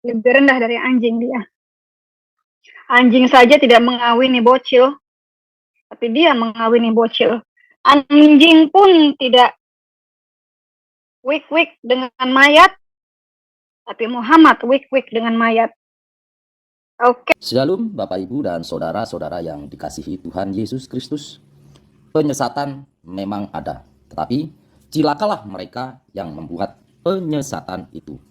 Lebih rendah dari anjing dia. Anjing saja tidak mengawini bocil, tapi dia mengawini bocil. Anjing pun tidak wik-wik dengan mayat, tapi Muhammad wik-wik dengan mayat. Oke. Shalom Bapak Ibu dan saudara-saudara yang dikasihi Tuhan Yesus Kristus. Penyesatan memang ada, tetapi cilakalah mereka yang membuat penyesatan itu.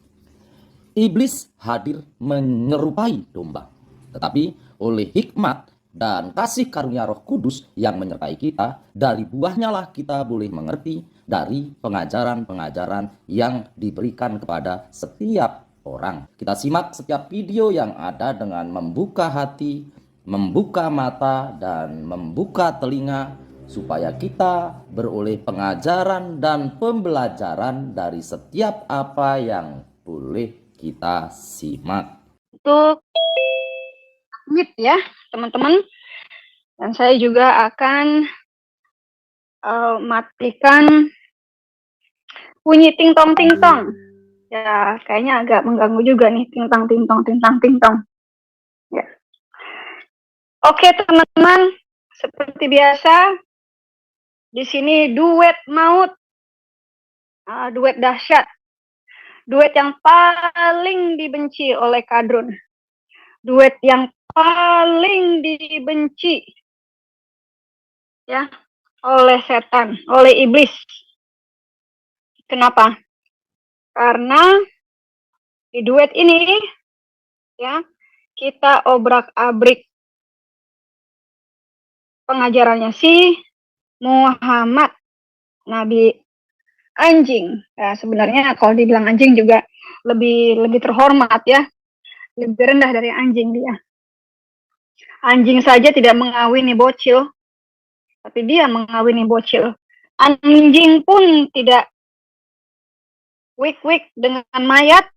Iblis hadir menyerupai domba, tetapi oleh hikmat dan kasih karunia Roh Kudus yang menyertai kita, dari buahnya lah kita boleh mengerti dari pengajaran-pengajaran yang diberikan kepada setiap orang. Kita simak setiap video yang ada dengan membuka hati, membuka mata, dan membuka telinga, supaya kita beroleh pengajaran dan pembelajaran dari setiap apa yang boleh kita simak. Untuk mute ya teman-teman, dan saya juga akan matikan bunyi ting-tong ting-tong. Ya, kayaknya agak mengganggu juga nih, ting-tong ting-tong ting-tong ting-tong. Ya. Oke teman-teman, seperti biasa di sini duet maut, duet dahsyat, duet yang paling dibenci oleh Kadrun, duet yang paling dibenci ya oleh setan, oleh iblis. Kenapa? Karena di duet ini ya kita obrak-abrik pengajarannya si Muhammad, Nabi anjing. Nah, sebenarnya kalau dibilang anjing juga lebih terhormat ya, lebih rendah dari anjing dia. Anjing saja tidak mengawini bocil, tapi dia mengawini bocil. Anjing pun tidak wik-wik dengan mayat,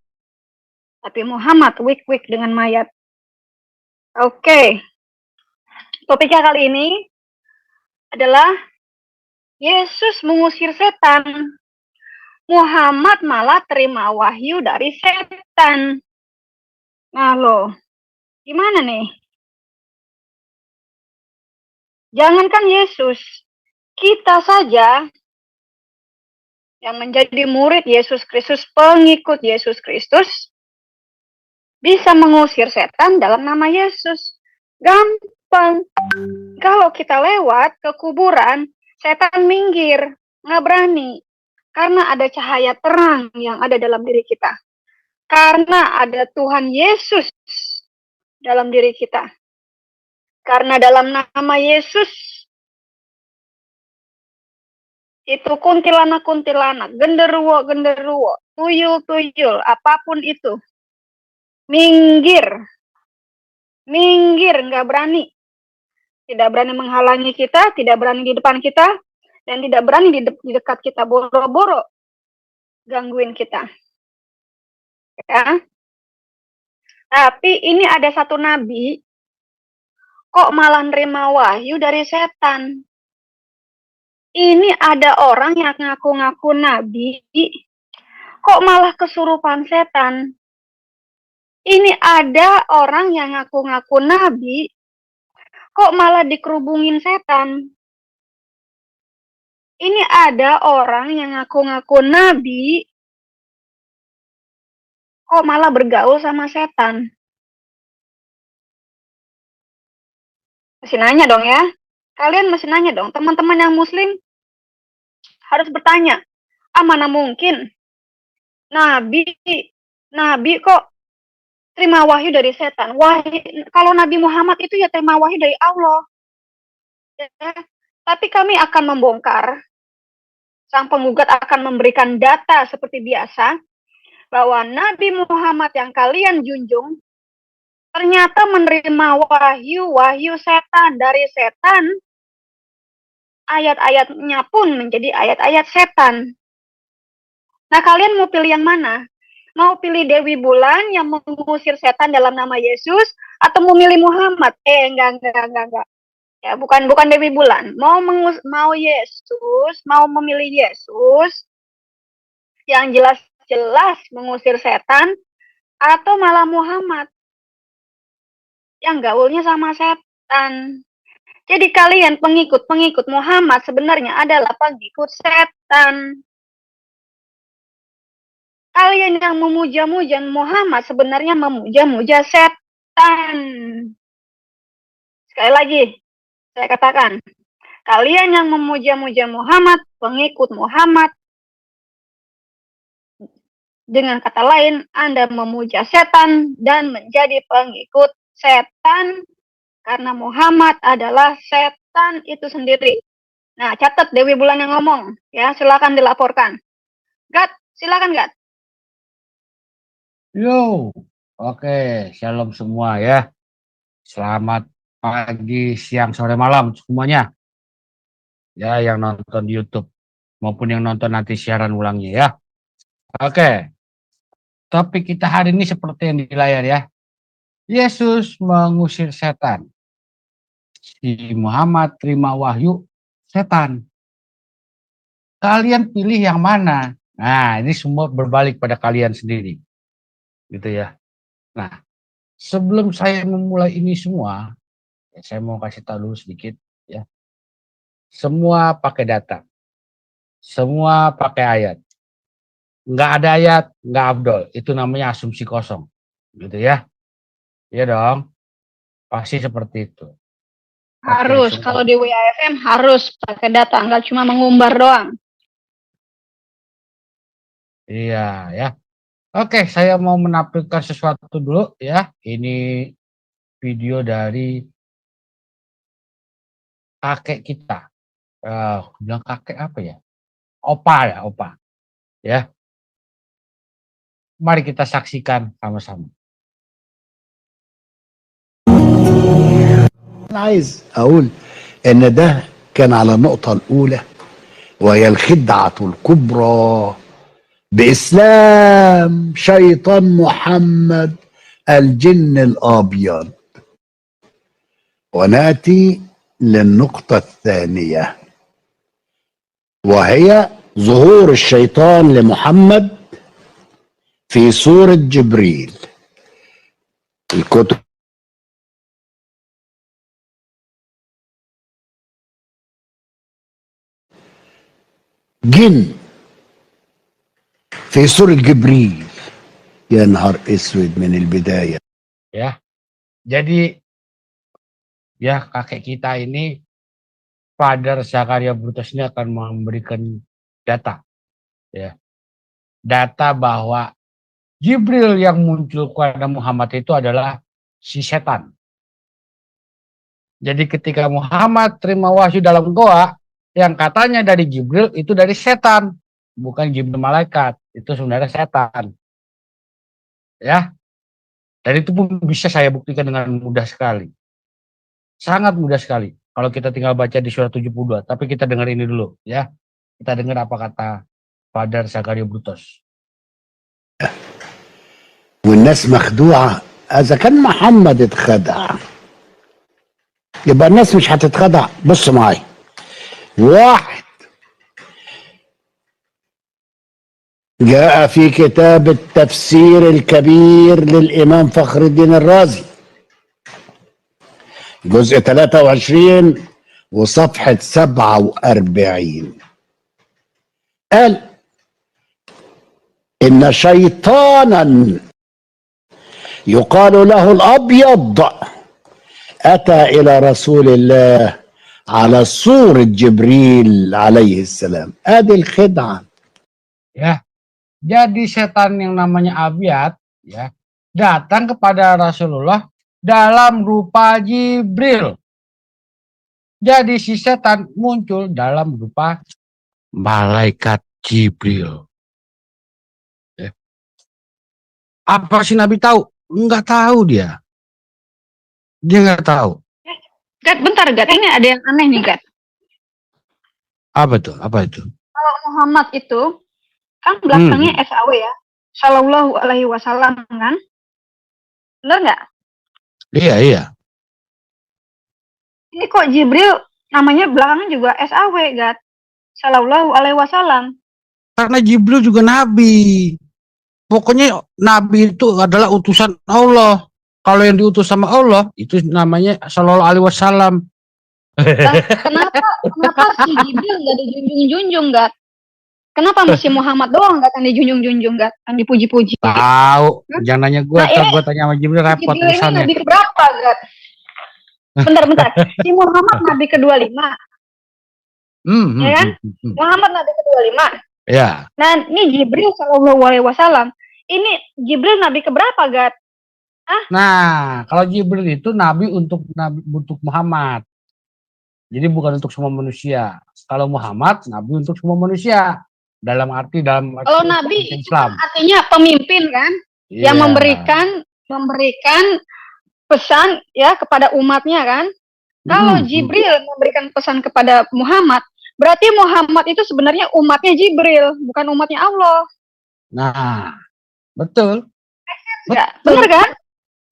tapi Muhammad wik-wik dengan mayat. Oke. Topiknya kali ini adalah Yesus mengusir setan. Muhammad malah terima wahyu dari setan. Nah loh, gimana nih? Jangankan Yesus, kita saja yang menjadi murid Yesus Kristus, pengikut Yesus Kristus, bisa mengusir setan dalam nama Yesus. Gampang. Kalau kita lewat ke kuburan, setan minggir, nggak berani. Karena ada cahaya terang yang ada dalam diri kita. Karena ada Tuhan Yesus dalam diri kita. Karena dalam nama Yesus, itu kuntilanak-kuntilanak, genderuwo-genderuwo, tuyul-tuyul, apapun itu, minggir, nggak berani. Tidak berani menghalangi kita, tidak berani di depan kita, dan tidak berani di dekat kita, boro-boro gangguin kita. Ya. Tapi ini ada satu nabi, kok malah nerima wahyu dari setan. Ini ada orang yang ngaku-ngaku nabi, kok malah kesurupan setan. Ini ada orang yang ngaku-ngaku nabi, kok malah dikerubungin setan. Ini ada orang yang ngaku-ngaku nabi, kok malah bergaul sama setan. Masih nanya dong ya. Kalian masih nanya dong. Teman-teman yang muslim harus bertanya. Mana mungkin Nabi kok terima wahyu dari setan. Kalau Nabi Muhammad itu ya terima wahyu dari Allah. Ya. Tapi kami akan membongkar. Sang penggugat akan memberikan data seperti biasa. Bahwa Nabi Muhammad yang kalian junjung ternyata menerima wahyu setan dari setan. Ayat-ayatnya pun menjadi ayat-ayat setan. Nah, kalian mau pilih yang mana? Mau pilih Dewi Bulan yang mengusir setan dalam nama Yesus, atau mau milih Muhammad? Enggak. Ya, bukan Dewi Bulan. Mau Yesus, mau memilih Yesus yang jelas-jelas mengusir setan, atau malah Muhammad yang gaulnya sama setan. Jadi kalian pengikut-pengikut Muhammad sebenarnya adalah pengikut setan. Kalian yang memuja-muja Muhammad sebenarnya memuja-muja setan. Sekali lagi, saya katakan, kalian yang memuja-muja Muhammad, pengikut Muhammad, dengan kata lain, Anda memuja setan dan menjadi pengikut setan karena Muhammad adalah setan itu sendiri. Nah, catat Dewi Bulan yang ngomong, ya, silakan dilaporkan. Gat, silakan Gat. Yo, oke, shalom semua ya. Selamat pagi, siang, sore, malam semuanya. Ya, yang nonton di YouTube maupun yang nonton nanti siaran ulangnya ya. Oke, topik kita hari ini seperti yang di layar ya. Yesus mengusir setan. Si Muhammad terima wahyu setan. Kalian pilih yang mana? Nah, ini semua berbalik pada kalian sendiri. Gitu ya. Nah, sebelum saya memulai ini semua, ya, saya mau kasih tahu dulu sedikit ya. Semua pakai data. Semua pakai ayat. Nggak ada ayat, nggak abdol. Itu namanya asumsi kosong. Gitu ya. Iya dong. Pasti seperti itu. Harus, Oke, kalau di WAFM harus pakai data, nggak cuma mengumbar doang. iya ya. Oke, saya mau menampilkan sesuatu dulu ya. Ini video dari kakek kita. Bilang kakek apa ya? Opa ya, opa. Ya, mari kita saksikan sama-sama. أنا عايز أقول إن ده كان على النقطة الأولى وهي الخدعة الكبرى بإسلام شيطان محمد الجن الأبيض. ونأتي للنقطة الثانية وهي ظهور الشيطان لمحمد في صورة جبريل. الكتب جن في صورة جبريل. يا نهار اسود من البداية. Ya, jadi ya kakek kita ini, Father Zakaria Brutus ini akan memberikan data, ya, data bahwa Jibril yang muncul kepada Muhammad itu adalah si setan. Jadi ketika Muhammad terima wahyu dalam goa, yang katanya dari Jibril itu dari setan, bukan Jibril malaikat, itu sebenarnya setan. Ya, dan itu pun bisa saya buktikan dengan mudah sekali. Sangat mudah sekali. Kalau kita tinggal baca di surat 72. Tapi kita dengar ini dulu ya. Kita dengar apa kata Father Zakaria Brutus. والناس مخدوعة. إذا كان محمد اتخدع يبقى الناس مش هتتخدع. بص معايا، واحد جاء في كتاب التفسير الكبير للإمام فخر الدين الرازي جزء 23 وصفحة 47 قال إن شيطانا يقال له الأبيض أتى إلى رسول الله على صورة جبريل عليه السلام. هذه الخدعة. Ya, jadi setan yang namanya Abiat ya datang kepada Rasulullah dalam rupa Jibril. Jadi si setan muncul dalam rupa malaikat Jibril. Ya. Apa sih Nabi tahu? Enggak tahu dia. Dia enggak tahu. Gat, bentar Gat, ini ada yang aneh nih Gat. Apa tuh? Apa itu? Kalau Muhammad itu kan belakangnya SAW ya, Shallallahu Alaihi Wasallam kan, benar nggak? Iya, iya. Ini kok Jibril namanya belakangnya juga SAW Gat, Shallallahu Alaihi Wasallam. Karena Jibril juga nabi. pokoknya Nabi itu adalah utusan Allah. Kalau yang diutus sama Allah itu namanya Sallallahu Alaihi Wasallam. Lah, kenapa si Jibril nggak dijunjung-junjung, Gat? Kenapa mesti Muhammad doang nggak yang dijunjung-junjung, Gat? Yang dipuji-puji? Tahu, jangan nanya gue, Nah, gue tanya sama Jibril repot Jibril ini urusannya. nabi keberapa, Gat? Bentar. Si Muhammad nabi ke-25. Ya kan? Muhammad nabi ke-25. Ya. Nah, ini Jibril Sallallahu Alaihi Wasallam. Ini Jibril nabi keberapa, Gat? Nah, kalau Jibril itu nabi untuk Muhammad. Jadi bukan untuk semua manusia. Kalau Muhammad nabi untuk semua manusia. Dalam arti Kalau nabi itu Islam. artinya pemimpin kan? Iya. Yang memberikan pesan ya kepada umatnya kan? Kalau Jibril memberikan pesan kepada Muhammad, berarti Muhammad itu sebenarnya umatnya Jibril, bukan umatnya Allah. Nah, betul. Ya, benar kan?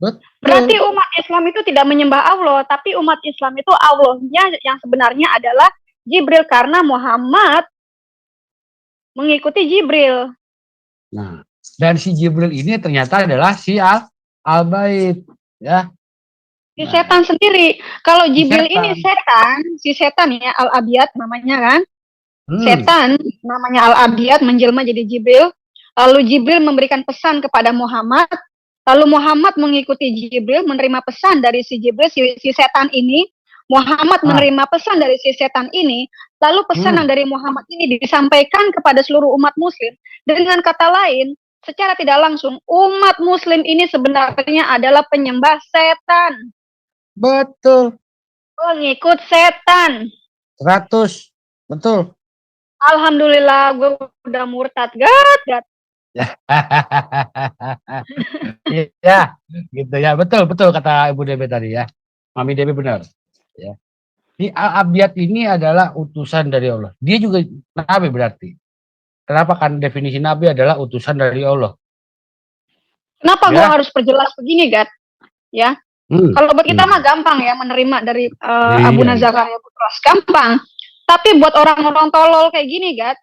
Betul. Berarti umat Islam itu tidak menyembah Allah, tapi umat Islam itu Allahnya yang sebenarnya adalah Jibril karena Muhammad mengikuti Jibril. Nah, dan si Jibril ini ternyata adalah si Al-Bait, ya. Si setan sendiri. Kalau Jibril ini si setan ya, Al-Abiyat namanya kan. Setan namanya Al-Abiyat menjelma jadi Jibril. Lalu Jibril memberikan pesan kepada Muhammad. Lalu Muhammad mengikuti Jibril, menerima pesan dari si Jibril, si setan ini. Muhammad menerima pesan dari si setan ini. Lalu pesanan dari Muhammad ini disampaikan kepada seluruh umat muslim. Dengan kata lain, secara tidak langsung, umat muslim ini sebenarnya adalah penyembah setan. Betul. Pengikut setan. 100. Betul. Alhamdulillah gue udah murtad, Gat. Ya, gitu ya. Betul kata Ibu Debe tadi ya. Mami Debe benar. Ya. Si Al-Abiyat ini adalah utusan dari Allah. Dia juga nabi berarti. Kenapa kan definisi nabi adalah utusan dari Allah? Kenapa gue harus perjelas begini, Gat? Ya. Kalau buat kita mah gampang ya menerima dari Abu Zakaria Butros, gampang. Tapi buat orang-orang tolol kayak gini, Gat,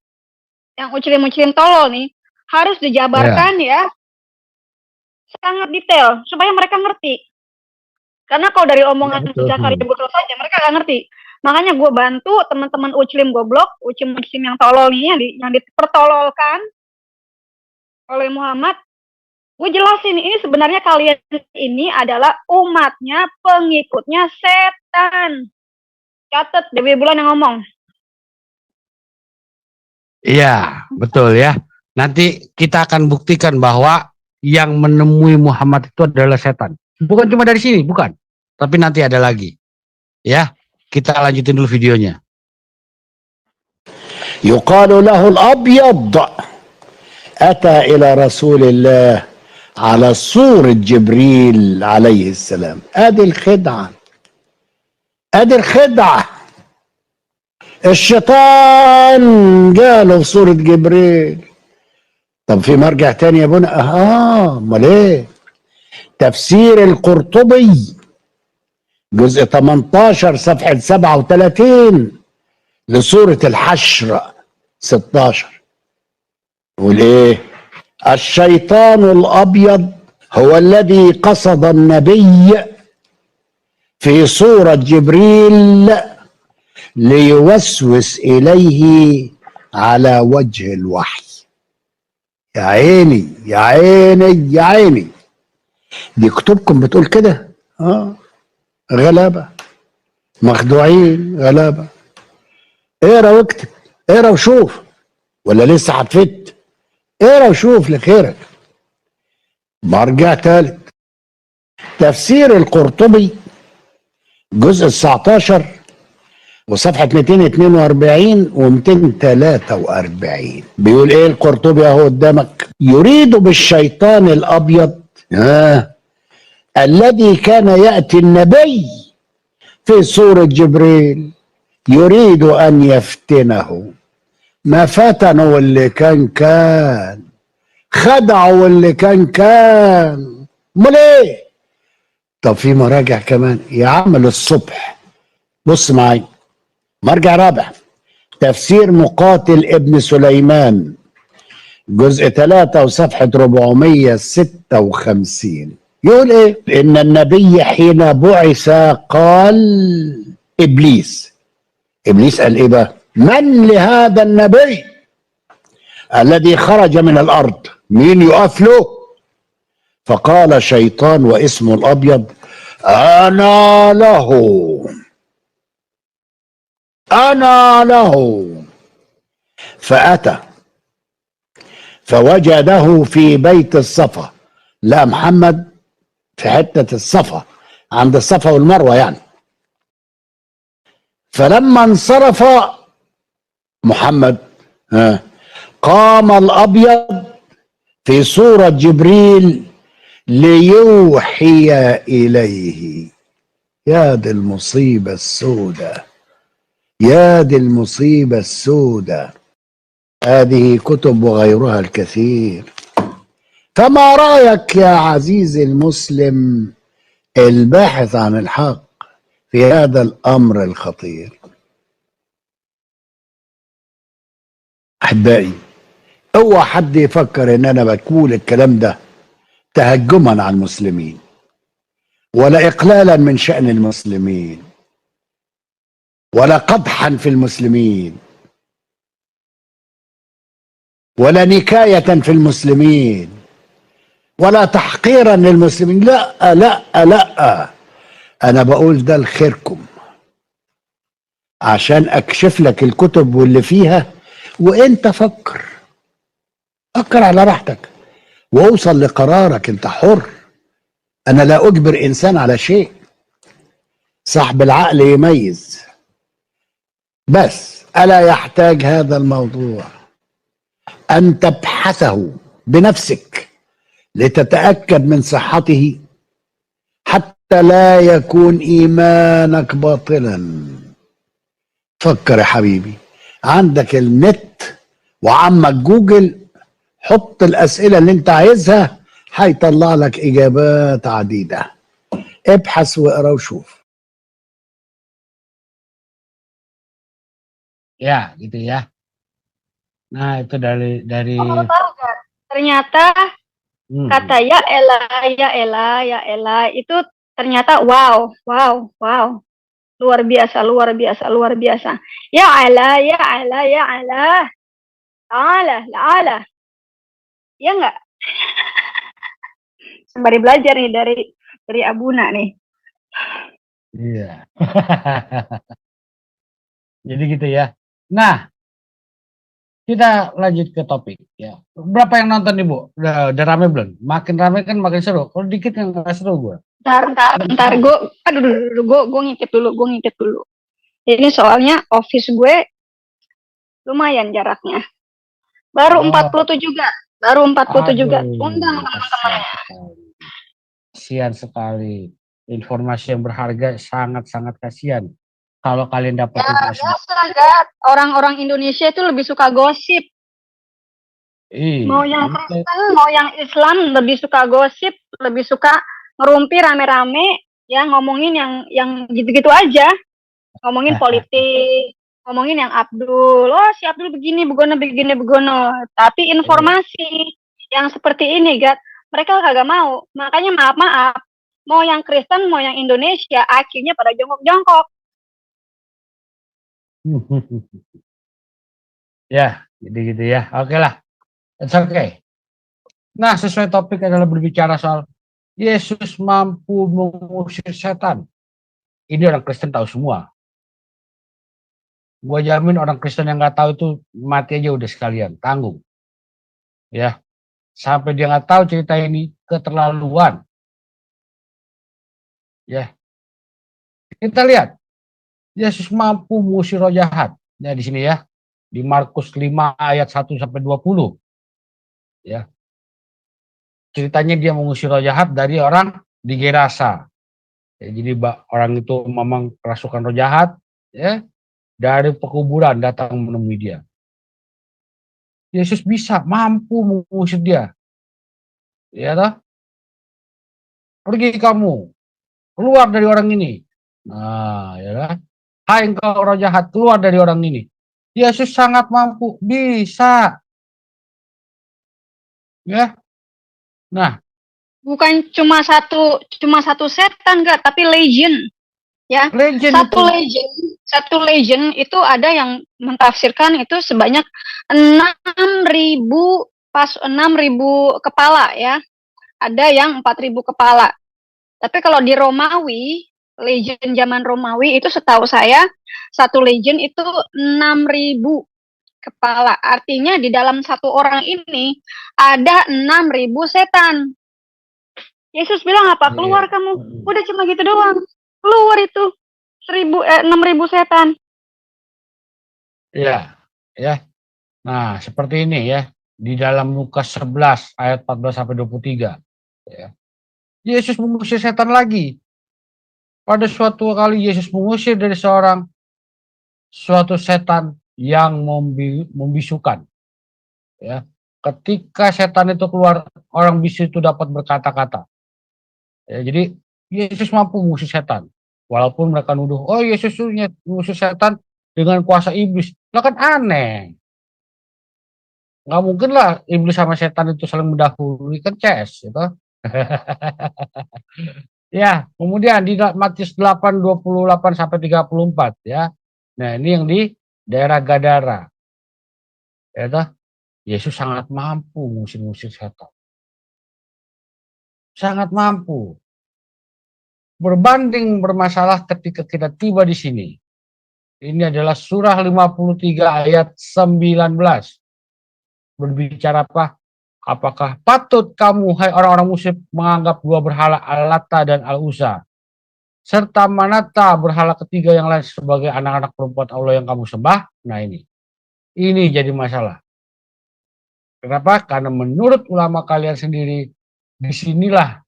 yang ucilin tolol nih, harus dijabarkan ya sangat detail supaya mereka ngerti. Karena kalau dari omongan Zakaria Butros saja mereka nggak ngerti. Makanya gue bantu teman-teman uclim goblok, uclim yang tolol nih, yang dipertololkan oleh Muhammad. Gue jelasin, ini sebenarnya kalian ini adalah umatnya, pengikutnya setan. Catat, Dewi Bulan yang ngomong. Iya, betul ya. Nanti kita akan buktikan bahwa yang menemui Muhammad itu adalah setan. Bukan cuma dari sini, bukan. Tapi nanti ada lagi. Ya, kita lanjutin dulu videonya. Yuqalu lahu al-abyad ata ila Rasulillah على صورة جبريل عليه السلام. ادي الخدعة، الشيطان جاله في صورة جبريل. طب في مرجع تاني يا بنا؟ امال ايه؟ تفسير القرطبي جزء 18 صفحة 37 لسورة الحشر 16 يقول ايه؟ الشيطان الأبيض هو الذي قصد النبي في صورة جبريل ليوسوس إليه على وجه الوحي. يا عيني يا عيني يا عيني، دي كتبكم بتقول كده. غلابة، مخدوعين، غلابة. اقرا واكتب، اقرا وشوف، ولا لسه هتفت؟ اقرا وشوف لخيرك. مرجع ثالث تفسير القرطبي جزء 19 وصفحة 242 و243 بيقول ايه القرطبي اهو قدامك؟ يريد بالشيطان الابيض الذي كان يأتي النبي في صورة جبريل يريد ان يفتنه. ما فتنوا اللي كان خدعوا اللي كان. امال ايه؟ طب في مراجع كمان يا عم للصبح. بص معايا مرجع رابع تفسير مقاتل ابن سليمان جزء 3 وصفحة 456 يقول ايه؟ ان النبي حين بعث قال ابليس قال ايه بقى؟ من لهذا النبي الذي خرج من الارض؟ مين يقف له؟ فقال شيطان واسمه الابيض انا له، انا له. فاتى فوجده في بيت الصفا. لا محمد في حتة الصفا عند الصفا والمروة يعني. فلما انصرف محمد قام الأبيض في صورة جبريل ليوحي إليه. يا دي المصيبة السوداء، يا دي المصيبة السوداء. هذه كتب وغيرها الكثير. فما رأيك يا عزيزي المسلم الباحث عن الحق في هذا الأمر الخطير؟ أحبائي، اوعى حد يفكر ان انا بقول الكلام ده تهجما على المسلمين ولا اقلالا من شأن المسلمين ولا قدحا في المسلمين ولا نكاية في المسلمين ولا تحقيرا للمسلمين. لا لا لا، انا بقول ده لخيركم عشان اكشف لك الكتب واللي فيها، وانت فكر على راحتك واوصل لقرارك، انت حر. انا لا اجبر انسان على شيء، صاحب العقل يميز. بس الا يحتاج هذا الموضوع ان تبحثه بنفسك لتتأكد من صحته حتى لا يكون ايمانك باطلا. فكر يا حبيبي، عندك النت وعمك جوجل، حط الاسئلة اللي انت عايزها هيطلع لك اجابات عديدة. ابحث واقرا وشوف. Ya, gitu ya. Nah, itu dari Kamu tahu gak? Ternyata kata ya elah itu ternyata wow. Luar biasa. Ya elah. Alah. Ya enggak? Sembari belajar nih dari Abuna nih. Iya. Jadi gitu ya. Nah, kita lanjut ke topik ya. Berapa yang nonton nih, Bu? Udah rame belum? Makin rame kan makin seru. Kalau dikit yang nggak seru gue. Bentar, gue ngikut dulu. Ini soalnya office gue lumayan jaraknya. Baru 47 juga. Undang teman-temannya. Kasihan sekali. Informasi yang berharga, sangat-sangat kasihan. Kalau kalian dapat orang-orang Indonesia itu lebih suka gosip. Mau yang Kristen, mau yang Islam lebih suka gosip, lebih suka ngerumpi rame-rame, ya ngomongin yang gitu-gitu aja. Ngomongin politik, ngomongin yang Abdul. Oh, si Abdul begini, begono. Tapi informasi yang seperti ini, mereka kagak mau. Makanya maaf. Mau yang Kristen, mau yang Indonesia, akhirnya pada jongkok-jongkok. Ya, gitu ya. Oke lah. It's okay. Nah, sesuai topik adalah berbicara soal Yesus mampu mengusir setan. Ini orang Kristen tahu semua. Gue jamin orang Kristen yang nggak tahu itu mati aja udah sekalian, tanggung. Ya, sampai dia nggak tahu cerita ini keterlaluan. Ya, kita lihat Yesus mampu mengusir roh jahat. Ya di sini ya, di Markus 5 ayat 1 sampai 20. Ya, ceritanya dia mengusir roh jahat dari orang di Gerasa. Ya, jadi orang itu memang kerasukan roh jahat, ya, dari pekuburan datang menemui dia. Yesus mampu mengusir dia. Ya toh? Pergi kamu, keluar dari orang ini. Nah, ya kan? Hai engkau roh jahat, keluar dari orang ini. Yesus sangat mampu, bisa. Ya. Nah, Bukan cuma satu setan enggak, tapi legion. Ya, legend itu. satu legend itu ada yang mentafsirkan itu sebanyak 6.000 kepala ya. Ada yang 4.000 kepala. Tapi kalau di Romawi, legend zaman Romawi itu setahu saya satu legend itu 6.000 kepala. Artinya di dalam satu orang ini ada 6.000 setan. Yesus bilang apa? Keluar kamu. Udah cuma gitu doang. Keluar itu 6.000 setan. Ya, ya. Nah, seperti ini ya. Di dalam Lukas 11 ayat 14 sampai 23. Ya. Yesus mengusir setan lagi. Pada suatu kali Yesus mengusir dari suatu setan yang membisukan. Ya. Ketika setan itu keluar, orang bisu itu dapat berkata-kata. Ya, jadi Yesus mampu mengusir setan. Walaupun mereka nuduh, oh Yesus mengusir setan dengan kuasa iblis. Lah kan aneh. Nggak mungkin lah iblis sama setan itu saling mendahului, kan CS gitu. Ya, kemudian di Matius 8:28 sampai 34 ya. Nah, ini yang di daerah Gadara. Ya toh, Yesus sangat mampu ngusir-ngusir setan. Sangat mampu. Berbanding bermasalah ketika kita tiba di sini. Ini adalah surah 53 ayat 19. Berbicara apa? Apakah patut kamu, hai orang-orang musyrik, menganggap dua berhala Al-Lata dan Al-Uzza, serta Manata berhala ketiga yang lain sebagai anak-anak perempuan Allah yang kamu sembah? Nah ini jadi masalah. Kenapa? Karena menurut ulama kalian sendiri, disinilah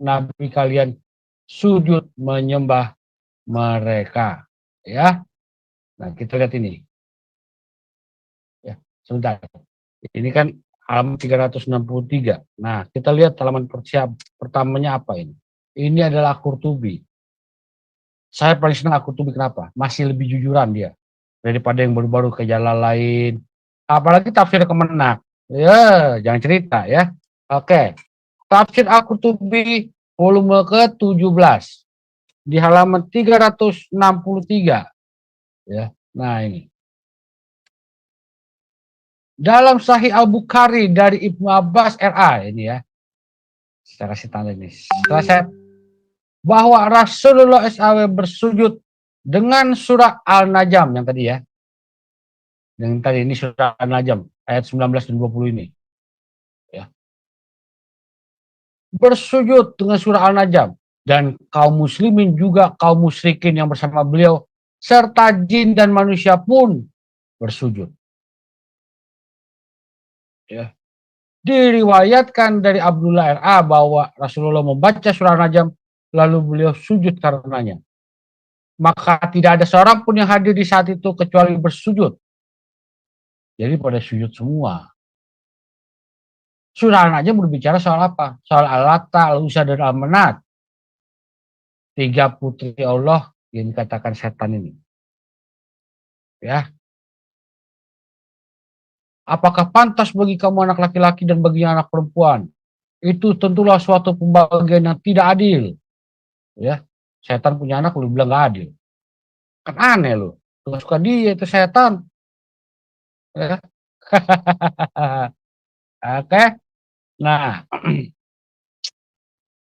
Nabi kalian sujud menyembah mereka. Ya, nah kita lihat ini. Ya, sebentar. Ini kan halaman 363. Nah, kita lihat halaman pertamanya apa ini. Ini adalah Qurtubi. Saya paling senang Qurtubi, kenapa? Masih lebih jujuran dia daripada yang baru-baru ke jalan lain. Apalagi tafsir Kemenak. Ya, jangan cerita ya. Oke. Tafsir Al-Qurtubi volume ke-17 di halaman 363. Ya. Nah, ini. Dalam Sahih Al-Bukhari dari Ibnu Abbas RA ini ya. Saya kasih tanda ini. Setelah saya bahwa Rasulullah SAW bersujud dengan surah Al-Najm yang tadi ya. Yang tadi ini surah Al-Najm ayat 19 dan 20 ini. Ya. Bersujud dengan surah Al-Najm dan kaum muslimin juga kaum musyrikin yang bersama beliau serta jin dan manusia pun bersujud. Ya. Diriwayatkan dari Abdullah RA bahwa Rasulullah membaca surah Al-Najm lalu beliau sujud karenanya. Maka tidak ada seorang pun yang hadir di saat itu kecuali bersujud. Jadi pada sujud semua. Surah Al-Najm berbicara soal apa? Soal Al-Lata, Al-Uzza, dan Al-Manat. 3 putri Allah yang dikatakan setan ini. Ya. Apakah pantas bagi kamu anak laki-laki dan bagi anak perempuan? Itu tentulah suatu pembagian yang tidak adil. Ya. Setan punya anak lu bilang gak adil. Kan aneh lu. Suka dia itu setan. Ya. Oke. Nah,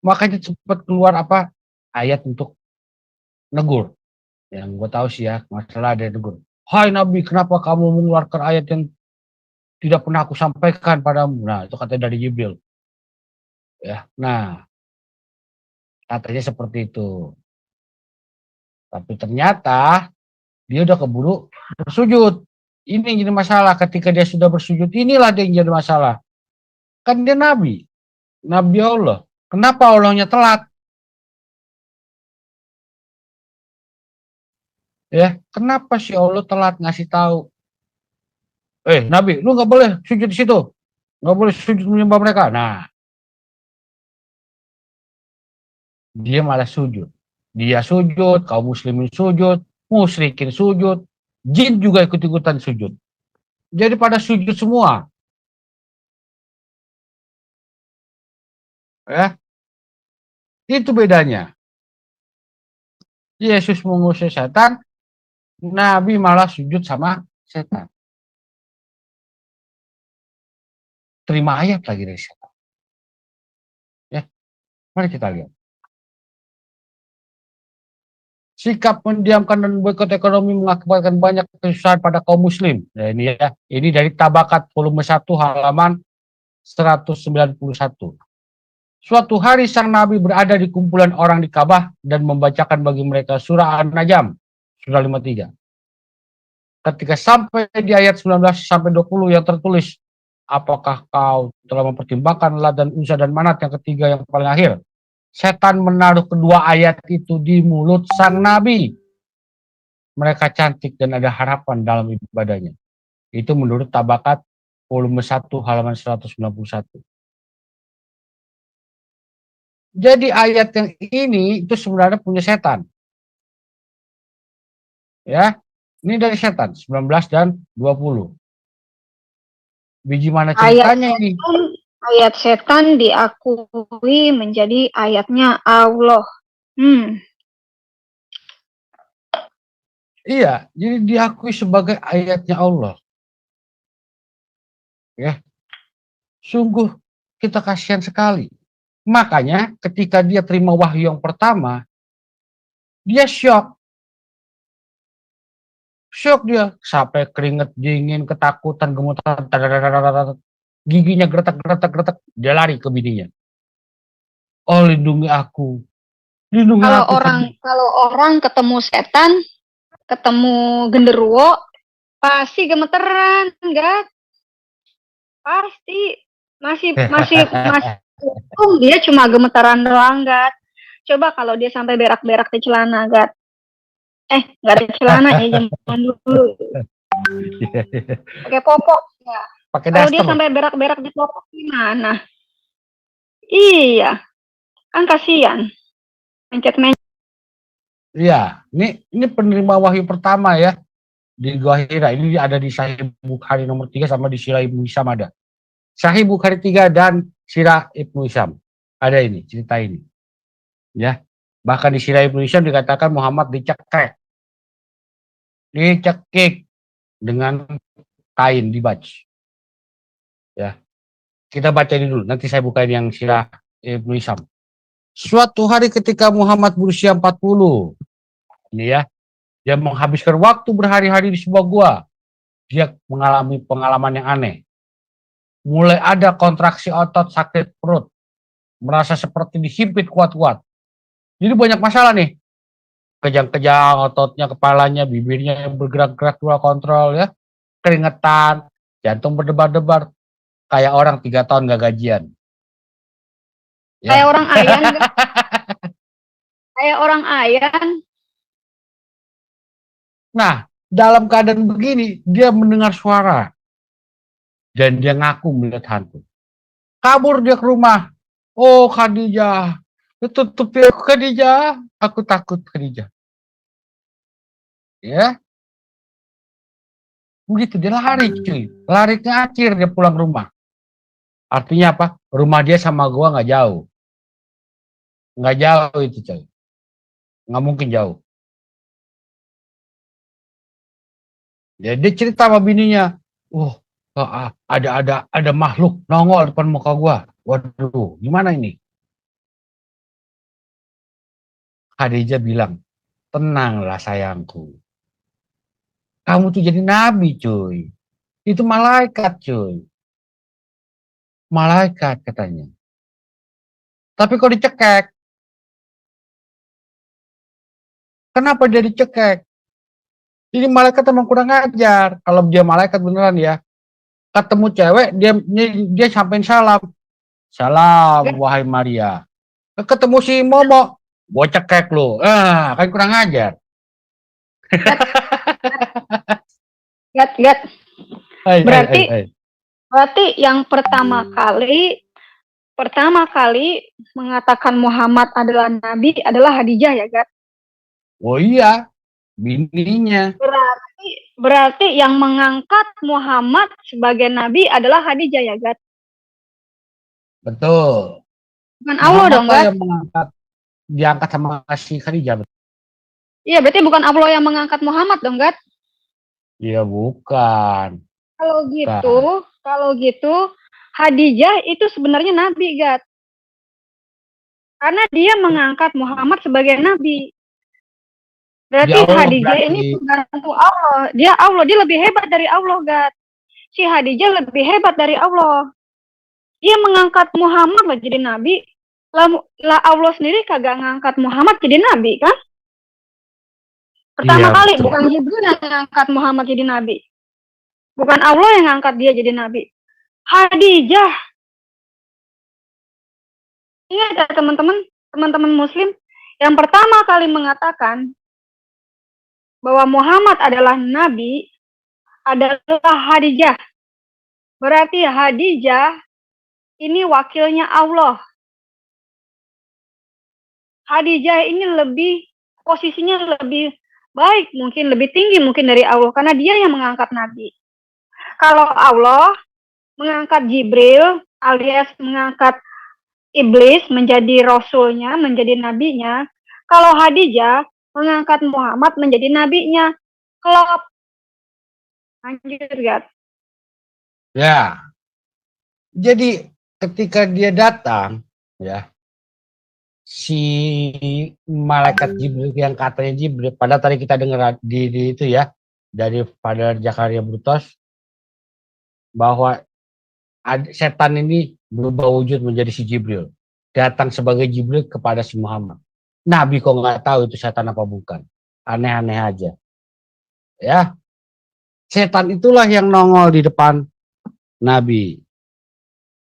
makanya cepat keluar apa ayat untuk negur. Yang gue tahu sih ya, masalah ada negur. Hai Nabi, kenapa kamu mengeluarkan ayat yang tidak pernah aku sampaikan padamu? Nah, itu katanya dari Jibril. Ya, nah, katanya seperti itu. Tapi ternyata dia udah keburu bersujud. Ini yang jadi masalah. Ketika dia sudah bersujud, inilah dia yang jadi masalah. Kan dia Nabi. Nabi Allah. Kenapa Allahnya telat? Ya, kenapa sih Allah telat ngasih tahu? Nabi, lu nggak boleh sujud di situ, nggak boleh sujud menyembah mereka. Nah, dia malah sujud. Dia sujud, kaum muslimin sujud, musyrikin sujud, jin juga ikut-ikutan sujud. Jadi pada sujud semua. Ya, itu bedanya. Yesus mengusir setan, Nabi malah sujud sama setan. Terima ayat lagi dari setan. Ya, mari kita lihat. Sikap mendiamkan dan boikot ekonomi mengakibatkan banyak kesusahan pada kaum muslim. Nah, ini ya, ini dari Tabakat volume 1 halaman 191. Suatu hari sang Nabi berada di kumpulan orang di Ka'bah dan membacakan bagi mereka surah An-Najm, surah 53. Ketika sampai di ayat 19 sampai 20 yang tertulis, apakah kau telah mempertimbangkan Lat dan Uzza dan Manat yang ketiga yang paling akhir? Setan menaruh kedua ayat itu di mulut sang Nabi. Mereka cantik dan ada harapan dalam ibadahnya. Itu menurut Tabakat volume 1 halaman 191. Jadi ayat yang ini itu sebenarnya punya setan. Ya, ini dari setan 19 dan 20. Biji mana ceritanya ini? Ayat setan diakui menjadi ayatnya Allah. Iya, jadi diakui sebagai ayatnya Allah. Ya, sungguh kita kasihan sekali. Makanya ketika dia terima wahyu yang pertama, dia shock. Shock dia, sampai keringet dingin, ketakutan, gemetar, giginya gretak, dia lari ke bininya. Oh, lindungi aku. Lindungi aku. Kalau orang ketemu setan, ketemu genderuwo, pasti gemeteran, enggak? Pasti masih dia cuma gemetaran doang, enggak? Coba kalau dia sampai berak-berak di celana, enggak? Enggak ada celana ya zaman dulu. Pakai popok ya. Kalau dia sampai berak-berak di popok gimana? Iya, kan kasihan. Mencet-mencet. Iya, ini penerima wahyu pertama ya di Gua Hira. Ini ada di Sahih Bukhari nomor 3 sama di Sirah Ibnu Hisham ada. Sahih Bukhari 3 dan Sirah Ibnu Hisham. Ada ini, cerita ini. Ya. Bahkan di Sirah Ibnu Hisham dikatakan Muhammad dicekik dengan kain dibaj. Ya. Kita baca ini dulu, nanti saya bukain yang Sirah Ibnu Hisham. Suatu hari ketika Muhammad berusia 40, ini ya, dia menghabiskan waktu berhari-hari di sebuah gua. Dia mengalami pengalaman yang aneh. Mulai ada kontraksi otot, sakit perut, merasa seperti dihimpit kuat-kuat. Jadi banyak masalah nih. Kejang-kejang ototnya, kepalanya, bibirnya yang bergerak-gerak luar kontrol ya. Keringetan, jantung berdebar-debar. Kayak orang 3 tahun gak gajian. Ya. Kayak orang ayan. Kayak orang ayan. Nah, dalam keadaan begini, dia mendengar suara. Dan dia ngaku melihat hantu. Kabur dia ke rumah. Oh, Khadijah. Tutupi aku, Khadijah. Aku takut, Khadijah. Ya. Begitu, dia lari, cuy. Lari ngacir, dia pulang rumah. Artinya apa? Rumah dia sama gua nggak jauh. Nggak jauh itu, coy. Nggak mungkin jauh. Ya, dia cerita sama bininya. Ada makhluk nongol depan muka gua. Waduh, gimana ini? Khadijah bilang, tenanglah sayangku. Kamu tuh jadi nabi, cuy. Itu malaikat, cuy. Malaikat katanya. Tapi kok dicekek? Kenapa dia dicekek? Ini malaikat emang kurang ajar. Kalau dia malaikat beneran ya. Ketemu cewek, dia sampein salam. Salam, wahai Maria. Ketemu si Momo, gua cekek lu. Kan kurang ajar. Lihat. Berarti yang pertama kali mengatakan Muhammad adalah nabi adalah Khadijah ya, Gat? Oh iya, bininya. Berarti yang mengangkat Muhammad sebagai nabi adalah Khadijah ya, Gat? Betul. Bukan Allah Muhammad dong, lah God. yang diangkat sama si Khadijah. Iya, berarti bukan Allah yang mengangkat Muhammad dong, God. Iya bukan. Kalau gitu, Khadijah itu sebenarnya nabi, God. Karena dia mengangkat Muhammad sebagai nabi. Berarti Dia Allah Khadijah ini berarti. pembantu Allah. Dia lebih hebat dari Allah, God. Si Khadijah lebih hebat dari Allah. Dia mengangkat Muhammad lah jadi nabi. Lah Allah sendiri kagak ngangkat Muhammad jadi nabi, kan? Pertama Iya kali betul. bukan Jibril yang ngangkat Muhammad jadi nabi. Bukan Allah yang ngangkat dia jadi nabi. Khadijah. Ingat ya teman-teman muslim, yang pertama kali mengatakan bahwa Muhammad adalah nabi adalah Khadijah. Berarti Khadijah ini wakilnya Allah. Khadijah ini posisinya lebih baik, mungkin lebih tinggi mungkin dari Allah karena dia yang mengangkat nabi. Kalau Allah mengangkat Jibril alias mengangkat iblis menjadi rasulnya, menjadi nabinya. Kalau Khadijah mengangkat Muhammad menjadi nabinya. Kalau lanjut, God. Ya. Jadi ketika dia datang, ya, si malaikat Jibril yang katanya Jibril, pada tadi kita dengar di itu ya, dari pada Zakaria Brutos bahwa setan ini berubah wujud menjadi si Jibril, datang sebagai Jibril kepada si Muhammad. Nabi kok nggak tahu itu setan apa bukan, aneh-aneh aja, ya. Setan itulah yang nongol di depan Nabi.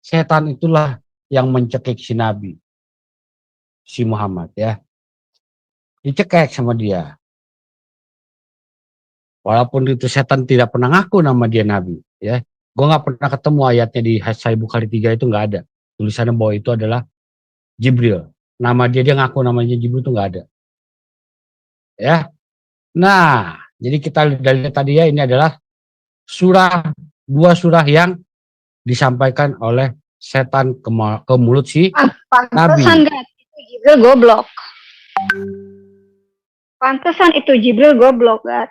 Setan itulah yang mencekik si Nabi, si Muhammad, ya. Dicekek sama dia. Walaupun itu setan tidak pernah ngaku nama dia Nabi, ya. Gue nggak pernah ketemu ayatnya di Sahih Bukhari 3 itu, nggak ada. Tulisannya bahwa itu adalah Jibril. Nama dia ngaku namanya Jibril itu nggak ada. Ya. Nah, jadi kita dari tadi ya, ini adalah dua surah yang disampaikan oleh setan ke mulut si Nabi. Pantesan gak itu Jibril goblok. Pantesan itu Jibril goblok, God.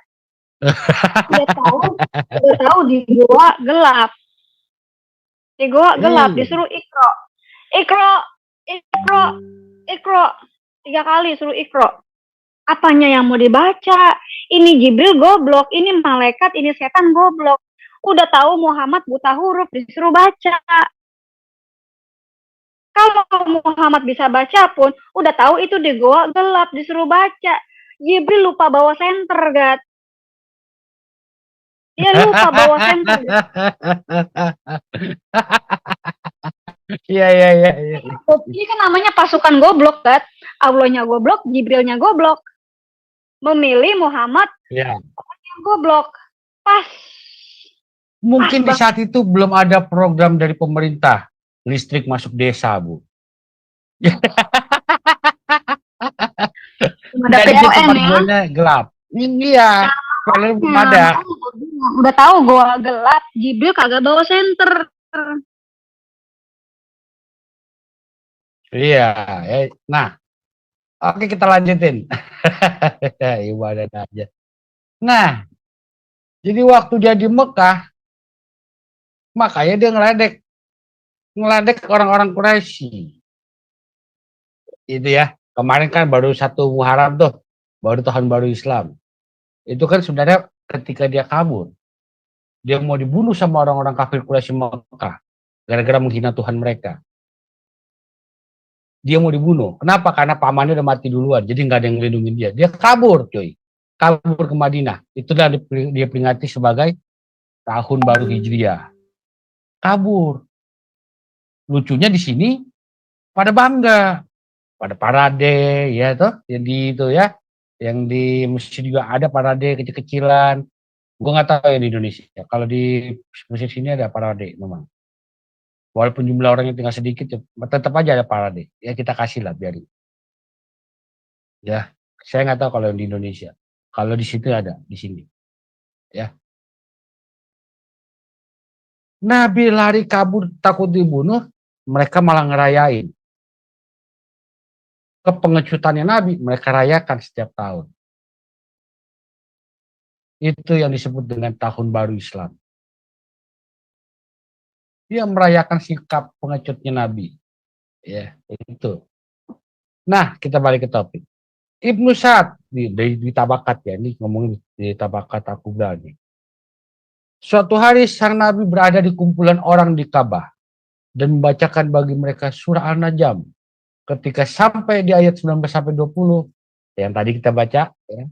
Udah tahu di gua gelap. Di gua gelap, disuruh ikro. Ikro. 3 kali suruh ikro. Apanya yang mau dibaca? Ini Jibril goblok, ini malaikat, ini setan goblok. Udah tahu Muhammad buta huruf, disuruh baca. Kalau Muhammad bisa baca pun, udah tahu itu di goa gelap, disuruh baca. Jibril lupa bawa senter, God. Dia lupa bawa senter. Iya. Ini kan namanya pasukan goblok, God. Allahnya goblok, Jibrilnya goblok. Memilih Muhammad yang goblok. Pas. Mungkin di saat itu belum ada program dari pemerintah listrik masuk desa, Bu. Ada PLN ya. Gelap. Iya. PLN belum ada. Udah tahu gua gelap, Jibril kagak bawa senter. Iya. Nah, oke kita lanjutin. Ibadah aja. Nah, jadi waktu dia di Mekah, makanya dia ngeledek orang-orang Quraisy. Itu ya. Kemarin kan baru 1 Muharram tuh, baru tahun baru Islam. Itu kan sebenarnya ketika dia kabur, dia mau dibunuh sama orang-orang kafir Quraisy Mekah gara-gara menghina Tuhan mereka. Dia mau dibunuh. Kenapa? Karena pamannya udah mati duluan, jadi nggak ada yang ngelindungin dia. Dia kabur, coy. Kabur ke Madinah. Itulah dia peringati sebagai tahun baru Hijriah. Kabur. Lucunya di sini pada bangga, pada parade, ya toh, yang di itu ya, yang di Mesir juga ada parade kecil-kecilan. Gue nggak tahu ya di Indonesia. Kalau di Mesir sini ada parade memang. Walaupun jumlah orangnya tinggal sedikit, tetap aja ada parade. Ya kita kasih lah biarin. Ya, saya nggak tahu kalau di Indonesia. Kalau di situ ada, di sini. Ya. Nabi lari kabur takut dibunuh, mereka malah ngerayain. kepengecutannya Nabi mereka rayakan setiap tahun. Itu yang disebut dengan tahun baru Islam. Dia merayakan sikap pengecutnya Nabi. Ya, itu. Nah, kita balik ke topik. Ibnu Sa'd di Tabakat ya, ini ngomongin di Tabakat aku berani. Suatu hari sang Nabi berada di kumpulan orang di Ka'bah dan membacakan bagi mereka surah An-Najm. Ketika sampai di ayat 19 sampai 20 yang tadi kita baca, ya,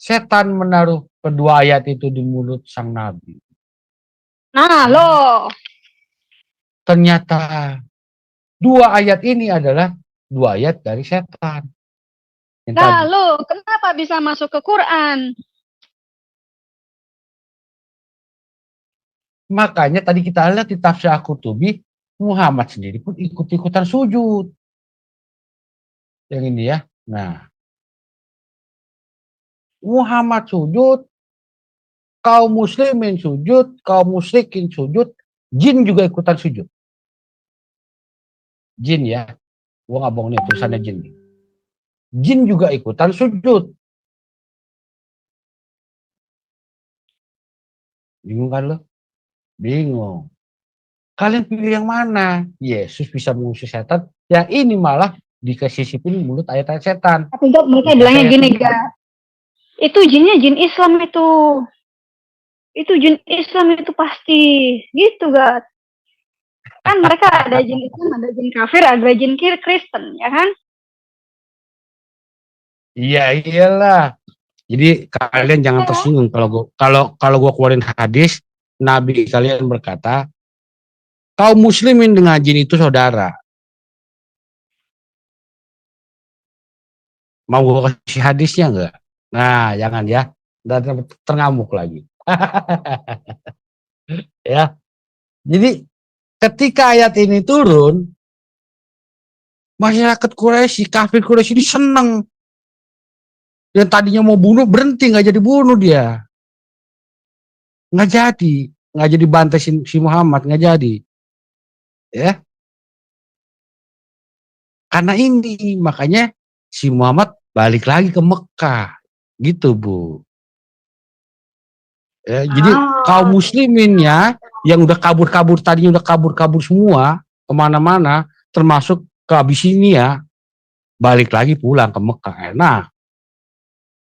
setan menaruh kedua ayat itu di mulut sang Nabi. Nah, loh. Ternyata dua ayat ini adalah dua ayat dari setan. Yang tadi. Lalu, kenapa bisa masuk ke Quran? Makanya tadi kita lihat di tafsir Al-Qurtubi, Muhammad sendiri pun ikut-ikutan sujud. Yang ini ya. Nah, Muhammad sujud, kaum muslimin sujud, kaum musyrikin sujud, jin juga ikutan sujud. Jin ya. Gua nggak bohong nih, tulisannya jin nih. Jin juga ikutan sujud. Bingung kan lo? Bingung. Kalian pilih yang mana? Yesus bisa mengusir setan. Yang ini malah dikasih-sipin mulut ayat-ayat setan. Tapi mereka bilangnya gini, Ga. Itu jinnya jin Islam itu. Itu jin Islam itu pasti. Gitu, Ga. Kan mereka ada jin Islam, ada jin kafir, ada jin Kristen, ya kan? Iya iyalah. Jadi kalian jangan tersinggung kalau gua keluarin hadis Nabi kalian berkata kaum muslimin dengan jin itu saudara. Mau gua kasih hadisnya enggak? Nah, jangan ya. Dan terngamuk lagi. Ya. Jadi ketika ayat ini turun, masyarakat Quraisy, kafir Quraisy ini seneng. Yang tadinya mau bunuh berhenti, nggak jadi bunuh dia. Nggak jadi bantai si Muhammad, nggak jadi. Ya. Karena ini, makanya si Muhammad balik lagi ke Mekah. Gitu, Bu. Ya, jadi kaum muslimin ya, yang udah kabur-kabur, tadinya udah kabur-kabur semua, kemana-mana, termasuk ke Abyssinia, balik lagi pulang ke Mekah. Nah,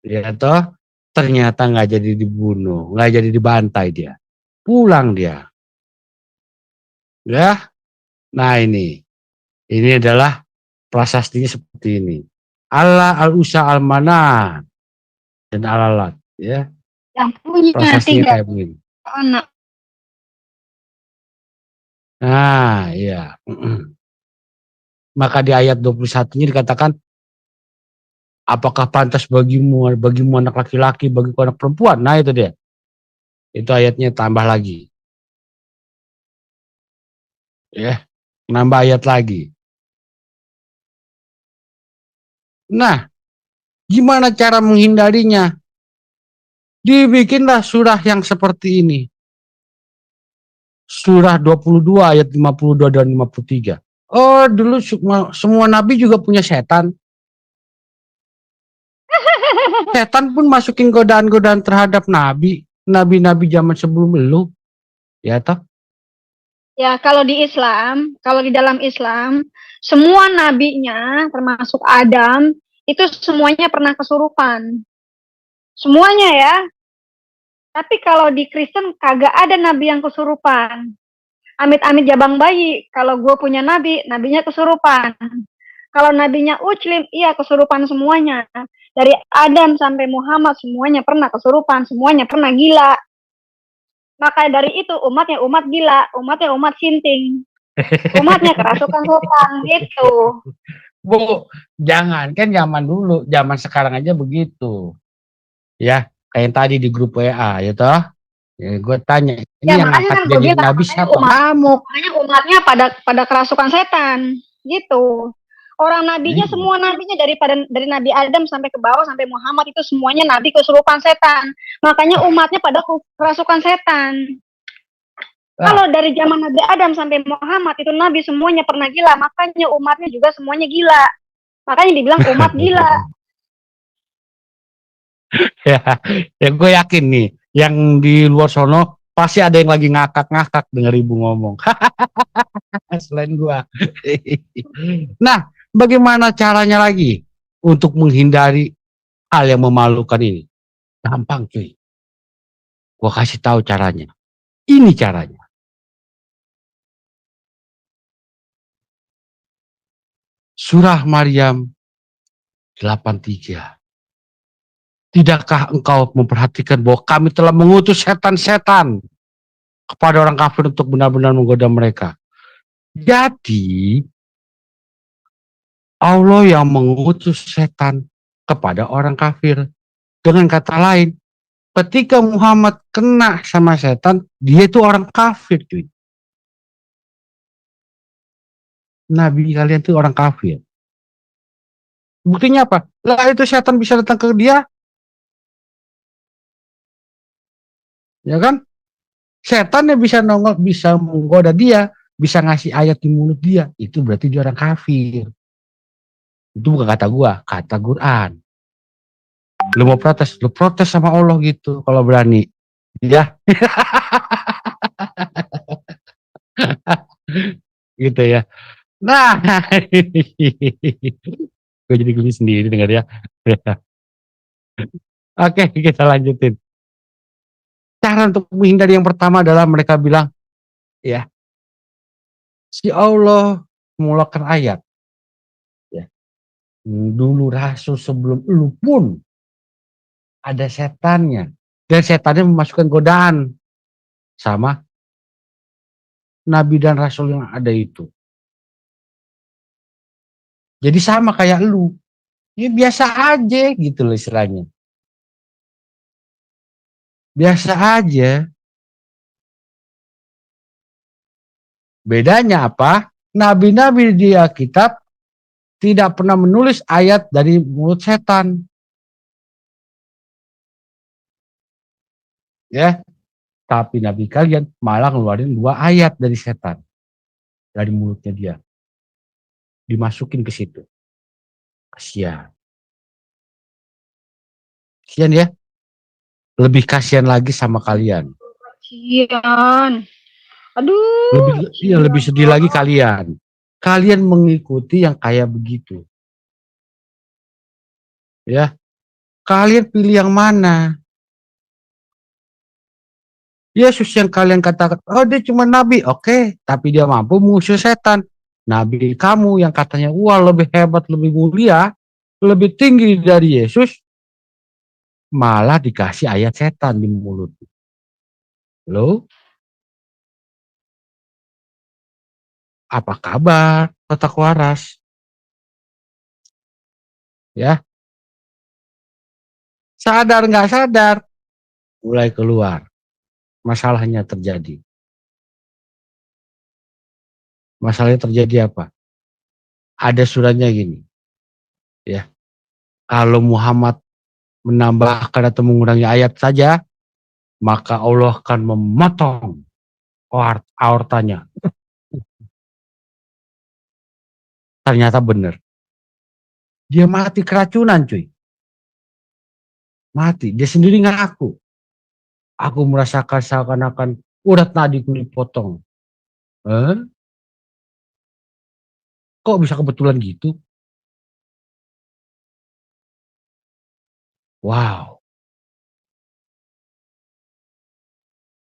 ya toh, ternyata nggak jadi dibunuh, nggak jadi dibantai dia. Pulang dia. Ya, nah ini adalah prasastinya seperti ini. Allah al-Usa al-Mana dan al-Lat, ya. Yang punya Prasastinya 3 kayak begini. anak. Nah, iya. Maka di ayat 21-nya dikatakan, apakah pantas bagimu anak laki-laki, bagiku anak perempuan? Nah itu dia. Itu ayatnya tambah lagi. Ya, nambah ayat lagi. Nah, gimana cara menghindarinya? Dibikinlah surah yang seperti ini. Surah 22 ayat 52 dan 53. Oh, dulu semua nabi juga punya setan. Setan pun masukin godaan-godaan terhadap nabi. Nabi-nabi zaman sebelum lu. Ya toh? Ya, kalau di Islam, kalau di dalam Islam, semua nabinya, termasuk Adam, itu semuanya pernah kesurupan. Semuanya ya. Tapi kalau di Kristen, kagak ada nabi yang kesurupan. Amit-amit jabang bayi, kalau gue punya nabi, nabinya kesurupan. Kalau nabinya Uclim, iya kesurupan semuanya. Dari Adam sampai Muhammad, semuanya pernah kesurupan, semuanya pernah gila. Maka dari itu umatnya umat gila, umatnya umat sinting. Umatnya kerasukan setan gitu. Bu, jangan, kan zaman dulu, zaman sekarang aja begitu. Ya, kayak yang tadi di grup WA, ya toh. Ya, gue tanya, ini Ya, yang angkat kan jadi nabi siapa? Kamu. Makanya umatnya pada kerasukan setan, gitu. Orang nabinya, semua nabinya dari Nabi Adam sampai ke bawah sampai Muhammad itu semuanya nabi kesurupan setan. Makanya umatnya pada kerasukan setan. Kalau dari zaman Nabi Adam sampai Muhammad itu nabi semuanya pernah gila, makanya umatnya juga semuanya gila. Makanya dibilang umat gila. Ya, ya gue yakin nih, yang di luar sono pasti ada yang lagi ngakak-ngakak denger ibu ngomong. Selain gua. Nah, bagaimana caranya lagi untuk menghindari hal yang memalukan ini? Gampang cuy. Gua kasih tahu caranya. Ini caranya. Surah Maryam 83. Tidakkah engkau memperhatikan bahwa kami telah mengutus setan-setan kepada orang kafir untuk benar-benar menggoda mereka? Jadi, Allah yang mengutus setan kepada orang kafir. Dengan kata lain, ketika Muhammad kena sama setan, dia itu orang kafir, cuy. Nabi kalian itu orang kafir. Buktinya apa? Lah itu setan bisa datang ke dia, ya kan? Setan yang bisa nongol, bisa menggoda dia, bisa ngasih ayat di mulut dia. Itu berarti dia orang kafir. Itu bukan kata gua, kata Quran. Lu mau protes, lu protes sama Allah gitu kalau berani. Ya, gitu ya. Nah, gue jadi geli sendiri dengar ya. Oke, kita lanjutin. Cara untuk menghindari yang pertama adalah mereka bilang, ya, si Allah mengeluarkan ayat. Ya, dulu Rasul sebelum lu pun ada setannya. Dan setannya memasukkan godaan sama Nabi dan Rasul yang ada itu. Jadi sama kayak lu. Ya biasa aja gitu loh istilahnya. Biasa aja. Bedanya apa? Nabi-nabi di Alkitab tidak pernah menulis ayat dari mulut setan. Ya, tapi Nabi kalian malah ngeluarin 2 ayat dari setan. Dari mulutnya dia. Dimasukin ke situ. Kasihan. Kasihan ya. Lebih kasihan lagi sama kalian. Kasian. Aduh. Lebih sedih lagi kalian. Kalian mengikuti yang kayak begitu. Ya. Kalian pilih yang mana? Yesus yang kalian katakan, oh dia cuma nabi. Oke, tapi dia mampu mengusir setan. Nabi kamu yang katanya, wah lebih hebat, lebih mulia, lebih tinggi dari Yesus, malah dikasih ayat setan di mulut. Lo, apa kabar, otak waras? Ya, sadar nggak sadar, mulai keluar. Masalahnya terjadi. Masalahnya terjadi apa? Ada suratnya gini. Ya, kalau Muhammad menambahkan atau mengurangi ayat saja, maka Allah akan memotong aortanya. Ternyata benar. Dia mati keracunan cuy. Mati. Dia sendiri ngaku. Aku merasakan seakan-akan urat nadiku dipotong. Kok bisa kebetulan gitu? Wow.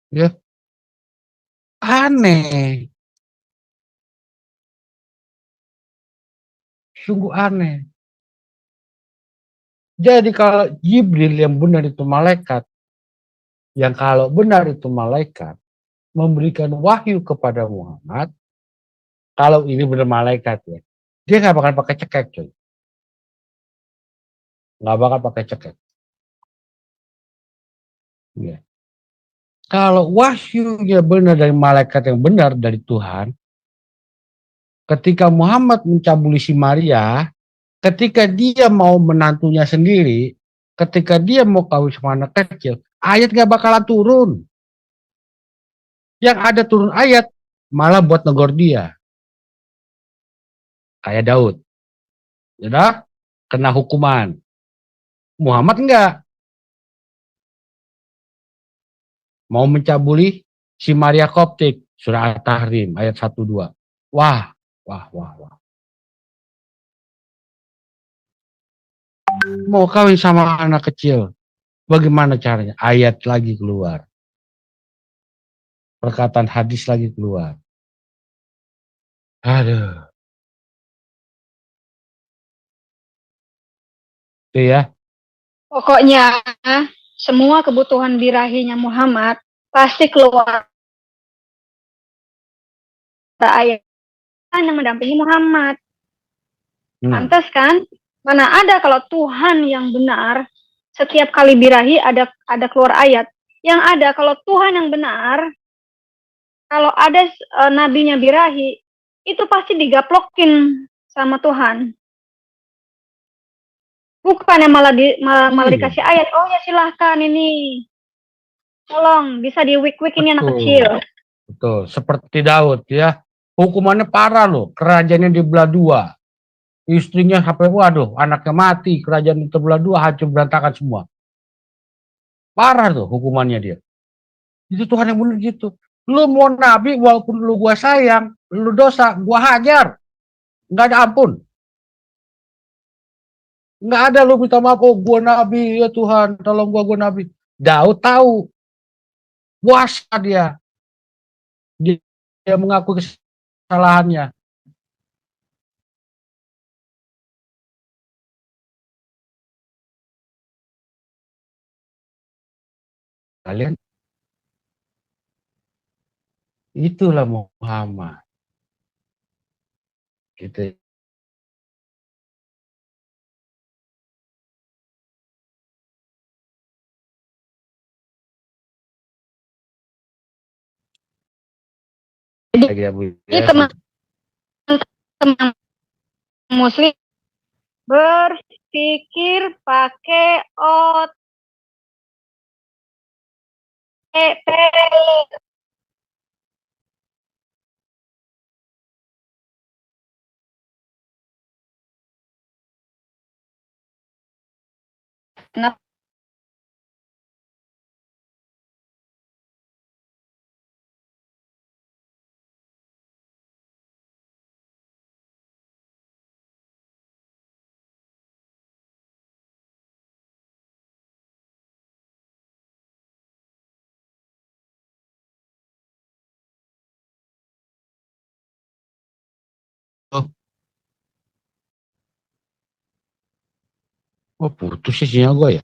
Ya, aneh. Sungguh aneh. Jadi kalau Jibril yang benar itu malaikat, yang kalau benar itu malaikat, memberikan wahyu kepada Muhammad, kalau ini benar malaikat ya, dia nggak bakal pakai cekek coy. Nggak bakal pakai cekek. Ya. Kalau wahyunya benar dari malaikat yang benar dari Tuhan, ketika Muhammad mencabuli si Maria, ketika dia mau menantunya sendiri, ketika dia mau kawin sama anak kecil, ayat gak bakalan turun. Yang ada turun ayat, malah buat negor dia. Kayak Daud. sudah kena hukuman. Muhammad enggak, mau mencabuli si Maria Koptik, surah At-Tahrim ayat 1-2. Wah, wah, wah, wah. Mau kawin sama anak kecil, bagaimana caranya? Ayat lagi keluar, perkataan hadis lagi keluar. Aduh, itu ya. Pokoknya semua kebutuhan birahinya Muhammad pasti keluar ayat yang mendampingi Muhammad. Nah, Pantas kan? Mana ada kalau Tuhan yang benar, setiap kali birahi ada keluar ayat. Yang ada kalau Tuhan yang benar, kalau ada nabinya birahi, itu pasti digaplokin sama Tuhan. Bukannya malah iya, dikasih ayat, oh ya silahkan ini. Tolong, bisa di wik-wik ini anak betul, kecil. betul. Seperti Daud ya, hukumannya parah loh. Kerajaannya dibelah dua, istrinya sampai waduh, anaknya mati, kerajaan terbelah dua, hancur berantakan semua. Parah tuh hukumannya dia. Itu Tuhan yang bener gitu. Lu mau nabi walaupun lu gua sayang, lu dosa, gua hajar. Nggak ada ampun. Nggak ada lu minta maaf, oh gua nabi, ya Tuhan, tolong gua nabi. Daud tahu, puasa dia. Dia mengaku kesalahannya. Kalian itulah Muhammad. Gitu. Jadi Ya, Bu, ini ya. teman-teman muslim berpikir pakai otak. Kenapa Oh, oh putus sih sinyal gua ya.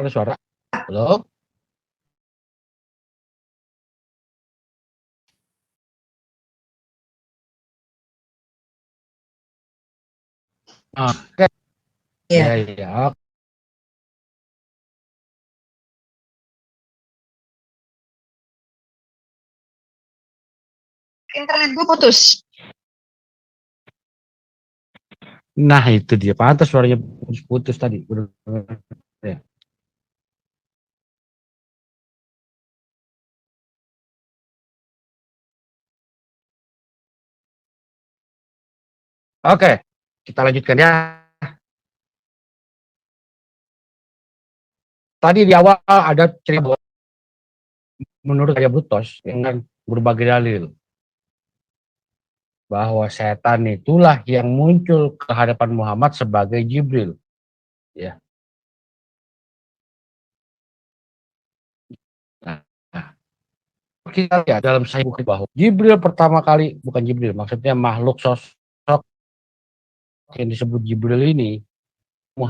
Ada suara? Halo? Oke. Iya. Ya, ya. internet gue putus? Nah, itu dia. Pantas suaranya putus-putus tadi. Ya. Oke, kita lanjutkan ya. Tadi di awal ada cerita bahwa menurut Gaya Butos dengan berbagai dalil bahwa setan itulah yang muncul ke hadapan Muhammad sebagai Jibril. Ya. Nah, kita lihat dalam Sahih Bukhari bahwa Jibril pertama kali, bukan Jibril, maksudnya makhluk sosok yang disebut Jibril ini,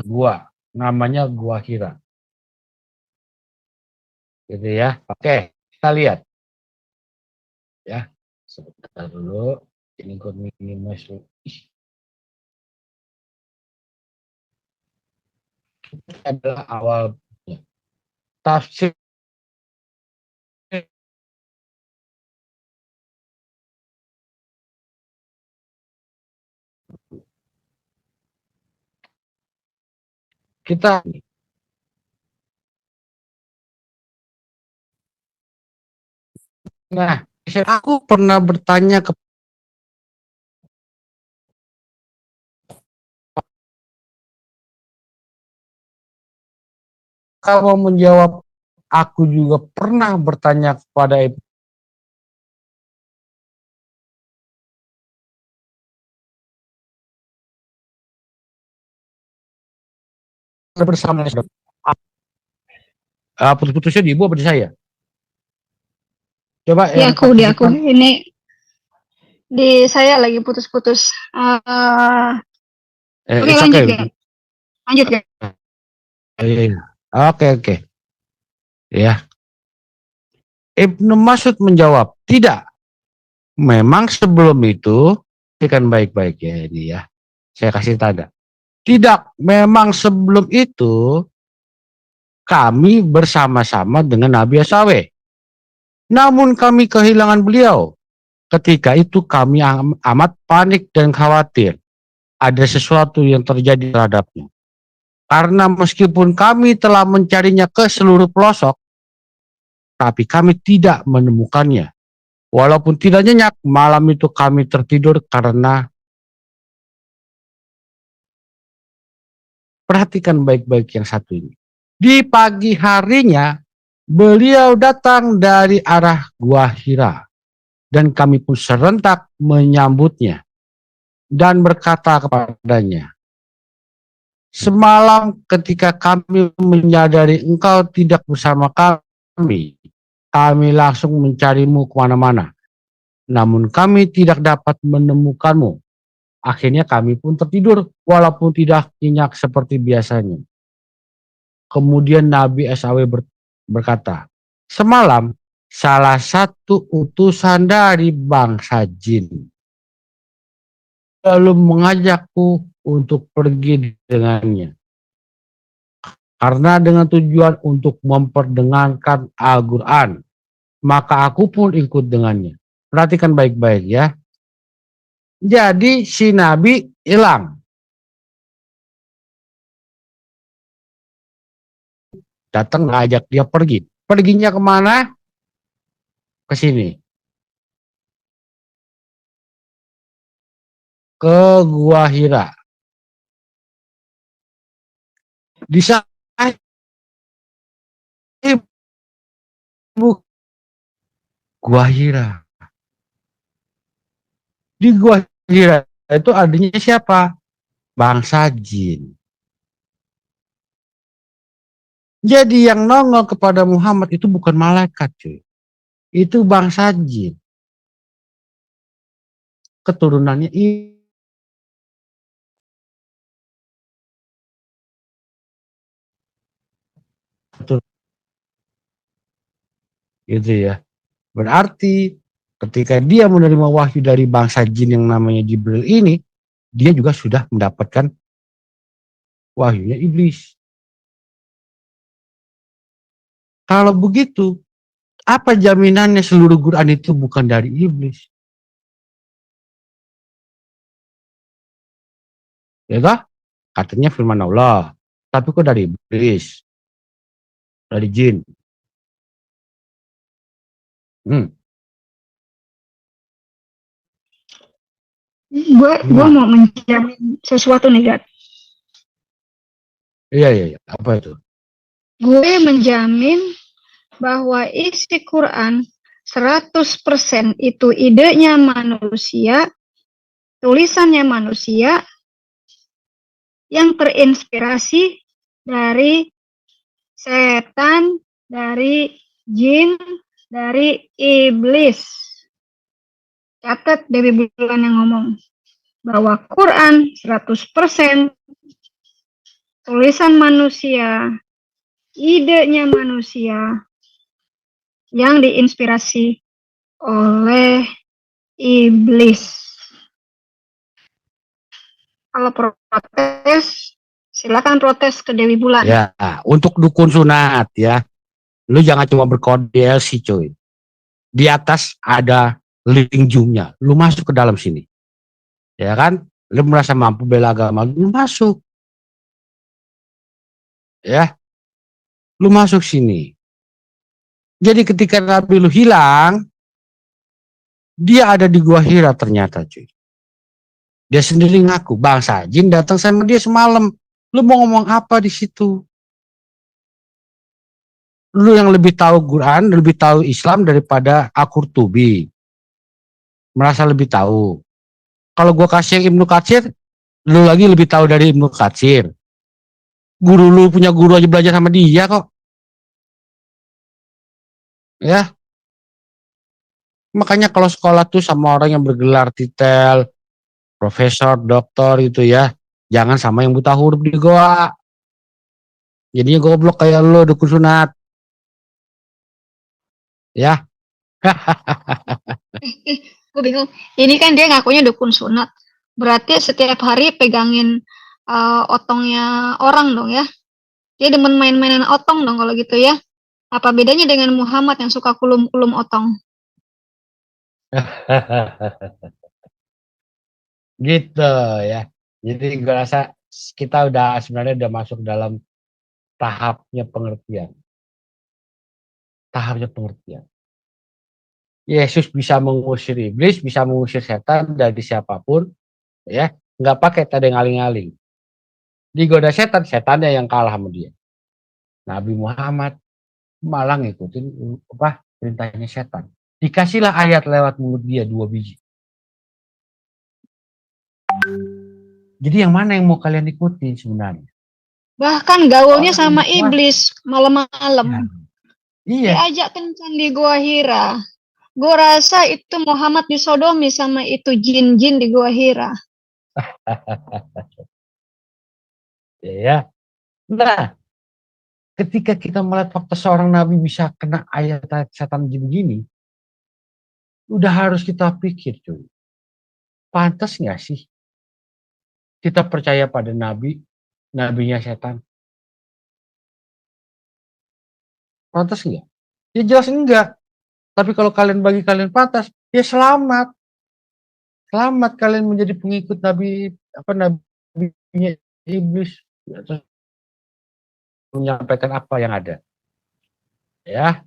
gua, namanya Gua Hira. Gitu ya. Oke, kita lihat ya. Sebentar dulu. Ini gue minimize. adalah awal tafsir kita. Nah, aku pernah bertanya ke kamu menjawab, aku juga pernah bertanya kepada bersama. Putus-putusnya di ibu apa di saya? Coba Di yang aku, di aku. partisipan. Ini di saya lagi putus-putus. Oke, It's lanjut okay. ya. Lanjut ya. Oke, oke. Ya. Ibnu Mas'ud menjawab, tidak. Memang sebelum itu, ikan baik-baik ya ini ya. Saya kasih tanda. Tidak, memang sebelum itu kami bersama-sama dengan Nabi SAW. Namun kami kehilangan beliau. Ketika itu kami amat panik dan khawatir ada sesuatu yang terjadi terhadapnya. Karena meskipun kami telah mencarinya ke seluruh pelosok, tapi kami tidak menemukannya. Walaupun tidak nyenyak, malam itu kami tertidur karena perhatikan baik-baik yang satu ini. Di pagi harinya, beliau datang dari arah Gua Hira. Dan kami pun serentak menyambutnya. Dan berkata kepadanya, semalam ketika kami menyadari engkau tidak bersama kami langsung mencarimu kemana-mana. Namun kami tidak dapat menemukanmu. Akhirnya kami pun tertidur walaupun tidak nyenyak seperti biasanya. Kemudian Nabi SAW berkata, semalam salah satu utusan dari bangsa jin lalu mengajakku untuk pergi dengannya. Karena dengan tujuan untuk memperdengarkan Al-Quran, maka aku pun ikut dengannya. Perhatikan baik-baik ya. Jadi si Nabi hilang. Datang ngajak dia pergi. Perginya kemana? Ke sini. Ke Gua Hira. Di saat ibu Gua Hira. Di Gua Hira itu adanya siapa? Bangsa jin. Jadi yang nongol kepada Muhammad itu bukan malaikat, cuy. Itu bangsa jin. Keturunannya itu gitu ya. Berarti ketika dia menerima wahyu dari bangsa jin yang namanya Jibril ini, dia juga sudah mendapatkan wahyunya iblis. Kalau begitu, apa jaminannya seluruh Quran itu bukan dari iblis? Ya kah? Katanya firman Allah. Tapi kok dari iblis? Dari jin? Hmm. Gue Nah, mau menjamin sesuatu nih, Gat. iya, iya, iya. Apa itu? Gue menjamin bahwa isi Quran 100% itu idenya manusia, tulisannya manusia, yang terinspirasi dari setan, dari jin, dari iblis. Catat Dewi Bulan yang ngomong bahwa Quran 100% tulisan manusia, idenya manusia yang diinspirasi oleh iblis. Kalau protes, Silakan protes ke Dewi Bulan. Ya, untuk dukun sunat ya, lu jangan cuma berkode DLC cuy. Di atas ada link Zoom-nya, lu masuk ke dalam sini, ya kan? Lu merasa mampu bela agama, lu masuk, ya, lu masuk sini. Jadi ketika Nabi lu hilang, dia ada di Gua Hira ternyata cuy. Dia sendiri ngaku, bangsa jin datang sama dia semalam. Lu mau ngomong apa di situ? Lu yang lebih tahu Quran, lebih tahu Islam daripada Al-Qurtubi. Merasa lebih tahu. Kalau gua kasih yang Ibnu Katsir, lu lagi lebih tahu dari Ibnu Katsir. Guru lu punya guru aja belajar sama dia kok. Ya, makanya kalau sekolah tuh sama orang yang bergelar titel, profesor, doktor itu ya, jangan sama yang buta huruf di goa. Jadinya goblok kayak lu dukun sunat. Ya. Gue bingung. Ini kan dia ngakunya dukun sunat. Berarti setiap hari pegangin otongnya orang dong ya. Dia demen main-mainan otong dong kalau gitu ya. Apa bedanya dengan Muhammad yang suka kulum-kulum otong? Gitu ya. Jadi gue rasa kita sebenarnya udah masuk dalam tahapnya pengertian. Tahapnya pengertian. Yesus bisa mengusir iblis, bisa mengusir setan dari siapapun, ya. Nggak pakai tadi ngaling-ngaling. Digoda setan, setannya yang kalah sama dia. Nabi Muhammad malah ngikutin perintahnya setan. Dikasihlah ayat lewat mulut dia 2 biji. Jadi yang mana yang mau kalian ikutin sebenarnya? Bahkan gaulnya sama iblis malam-malam. Iya. Diajak kencan di Gua Hira. Gue rasa itu Muhammad disodomi sama itu jin-jin di Gua Hira. Ya. Nah, ketika kita melihat fakta seorang nabi bisa kena ayat-ayat setan begini, udah harus kita pikir cuy. Pantas nggak sih kita percaya pada nabi, nabinya setan? Pantas nggak? Ya jelas enggak. Tapi kalau bagi kalian pantas, ya selamat. Selamat kalian menjadi pengikut nabinya iblis. Ya, terus menyampaikan apa yang ada. Ya.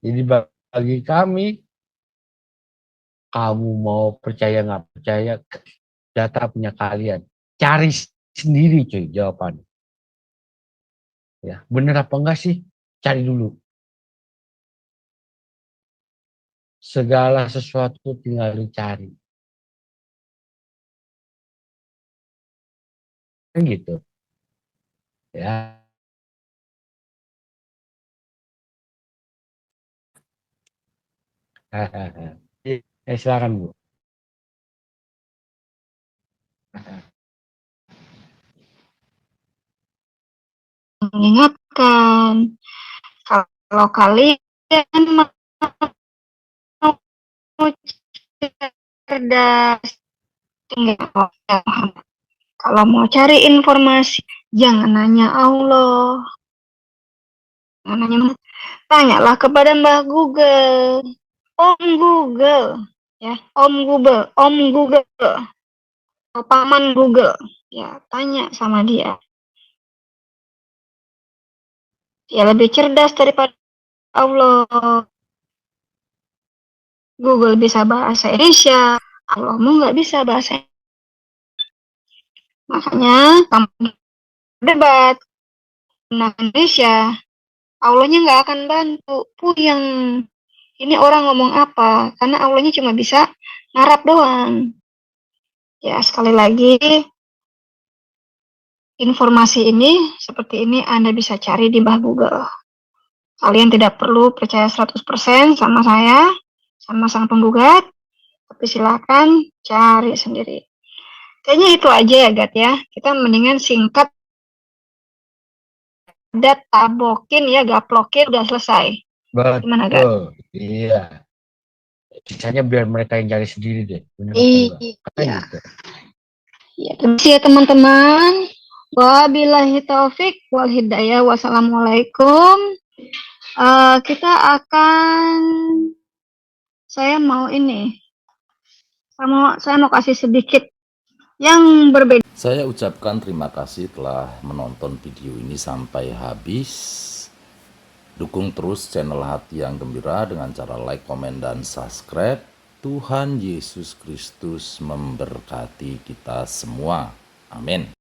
Jadi bagi kami, kamu mau percaya nggak percaya, data punya kalian. Cari sendiri cuy jawabannya. Ya, bener apa enggak sih? Cari dulu. Segala sesuatu tinggal dicari. Kan gitu. Ya. Silakan Bu. Mengingatkan kalau kalian mau cerdas, tinggal kalau mau cari informasi, jangan nanya Allah. Jangan nanya, tanyalah kepada Mbah Google. Om Google. Ya, Om Google. Om Google. Paman Google. Ya, tanya sama dia. Dia lebih cerdas daripada Allah. Google bisa bahasa Indonesia. Allahmu nggak bisa bahasa Indonesia. Makanya kamu debat tentang Indonesia, Allahnya nggak akan bantu. Puyeng. Ini orang ngomong apa? Karena Allahnya cuma bisa ngarap doang. Ya, sekali lagi, informasi ini seperti ini Anda bisa cari di Mbah Google. Kalian tidak perlu percaya 100% sama saya, sama sang penggugat, tapi silakan cari sendiri. Kayaknya itu aja ya, Gat ya. Kita mendingan singkat, tabokin ya, gaplokin, udah selesai. Gimana, Gat? Iya. Sisanya biar mereka yang cari sendiri deh. Bener iya. gitu. Ya, terima kasih ya teman-teman. Wabillahi taufik wal hidayah. Wassalamualaikum. Saya mau kasih sedikit yang berbeda. Saya ucapkan terima kasih telah menonton video ini sampai habis. Dukung terus channel Hati yang Gembira dengan cara like, komen, dan subscribe. Tuhan Yesus Kristus memberkati kita semua. Amin.